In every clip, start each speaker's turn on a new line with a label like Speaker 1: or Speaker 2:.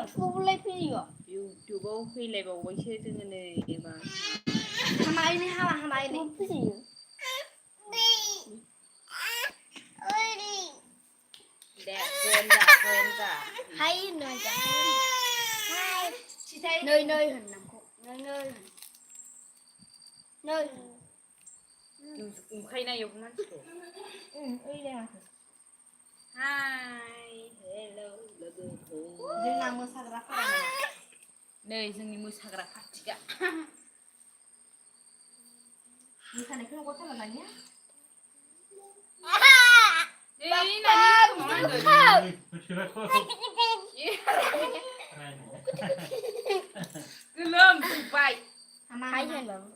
Speaker 1: इउटुबावलाय फैयो
Speaker 2: इउटुबाव फैलायबावबायसो जोङो नै एबार
Speaker 1: हामायनि फैयो
Speaker 2: दे होनजा
Speaker 1: हाय होनजा हाय नै होननांगौ नै
Speaker 2: ओंखायना इयाव मानसिखौ हाय हेलौ लोगोफोर
Speaker 1: जोंना मोसाग्राफोरा
Speaker 2: नै जोंनि मोसाग्रा पार्टिया
Speaker 1: मोसानायखौ हगारथारला दानिया
Speaker 2: गोलोमजोब्बाय
Speaker 1: हाय होनबाबो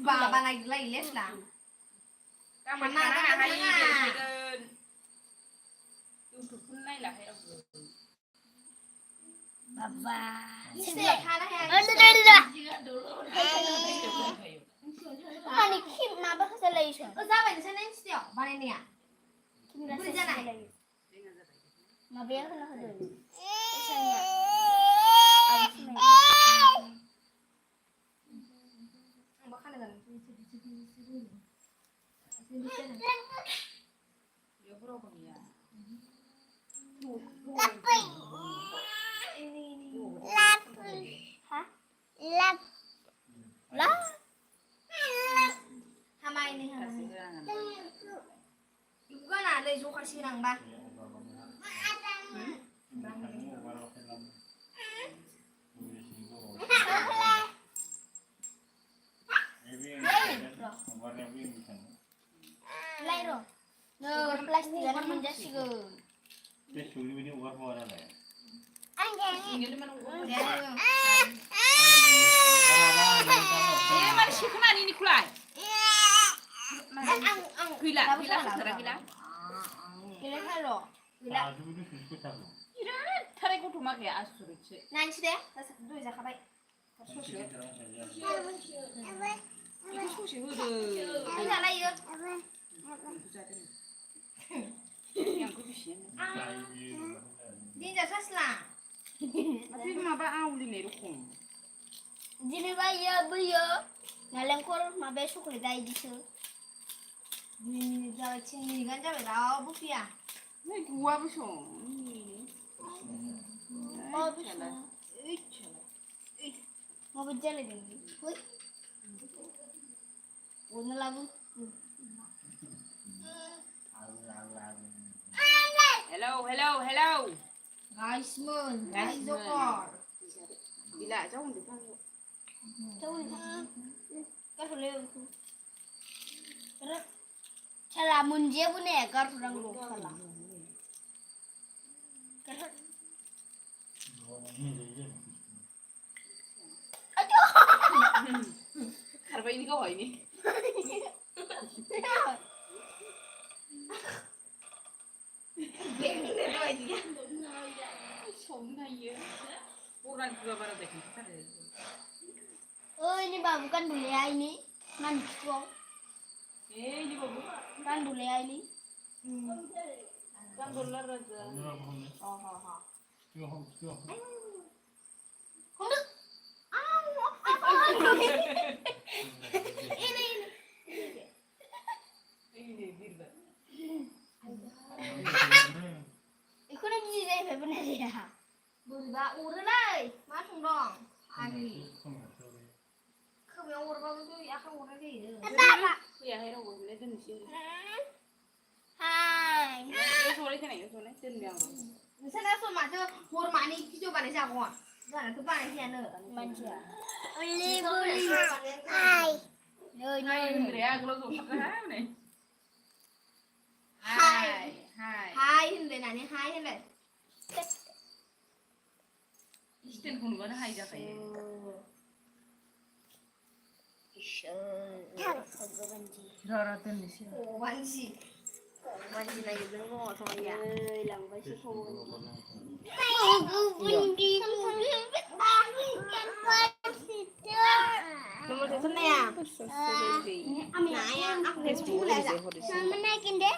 Speaker 1: बाबा नागिरलायोलै स्ला
Speaker 2: गांबाय थानाङा हाय देखायगोन इउटुबखौनो नायलाहाय रावबो
Speaker 1: बाबा माने खिम माबा होजालायोसो जाबाय नोंसोर नाइनटियाव बानायनाया बोरै जानाय माबाया होना होदों आंबा खाना जानो
Speaker 2: बेयाव रावबो गैया
Speaker 1: जखासिगोन प्लास्टिकआनो मोनजासिगोन
Speaker 2: थाराय गथ' माखाया आसुरितसो
Speaker 1: नायनोसै दे दय जाखाबाय
Speaker 2: बेखौ ससे होदो
Speaker 1: जालायो दिनजा सासला
Speaker 2: माथो माबा आवलिनाय रखम
Speaker 1: जेनेबा बैयो नालेंखर माबाया चकलेटआ इदिसो 2 मिनिट जाबाय 3 मिनिटआनो जाबाय रावबो फैया
Speaker 2: नै गवाबो सं
Speaker 1: माबायदि जालायदों अरनो लाबो
Speaker 2: हेलौ हेलौ हेलौ
Speaker 1: गाइसमोन गाइस जकर
Speaker 2: gila jauh deh kan
Speaker 1: jauh boleh terus cara munjia punya ekor orang salah aduh
Speaker 2: karena ini kau ini orang juga baru deh kita deh.
Speaker 1: Oh ini bang bukan bulea ini, mancung.
Speaker 2: Ini babu.
Speaker 1: Kan bulea ini.
Speaker 2: Kan dolar aja. Oh ha ha.
Speaker 1: Hunduk. Ini.
Speaker 2: Ini birba.
Speaker 1: Iku nak jadi saya benar ya. Bodoh urelai, masuk dong. Agi. Kamu urut tu, ya kamu urut ni. Kenapa?
Speaker 2: Ya, hero boleh tu ni sih.
Speaker 1: Hai.
Speaker 2: Yo soleh kan ya, soleh tu ni yang.
Speaker 1: Misalnya so macam hur mani kita balik siapa? Jangan tu balik siapa? Manusia. Boleh boleh. Hai. Yo yo.
Speaker 2: Ya, kalau tu apa ni? Hai. Hai.
Speaker 1: Hai, hendak nani hai hendak.
Speaker 2: İşte bunu bana hayda kayı. Raraten ni sih.
Speaker 1: Wansi. Wansi lagi dengar sama ya. Lambat sih kau. Bundi. Nomor tu mana ya? Nah ya, aku Facebook lah. Mana kinde?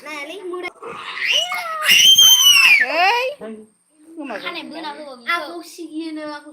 Speaker 1: Nah, lihat muda.
Speaker 2: ओइ खोमाजों
Speaker 1: खानाय बोना होबाबो
Speaker 3: आंखौ सिगियोनो आंखौ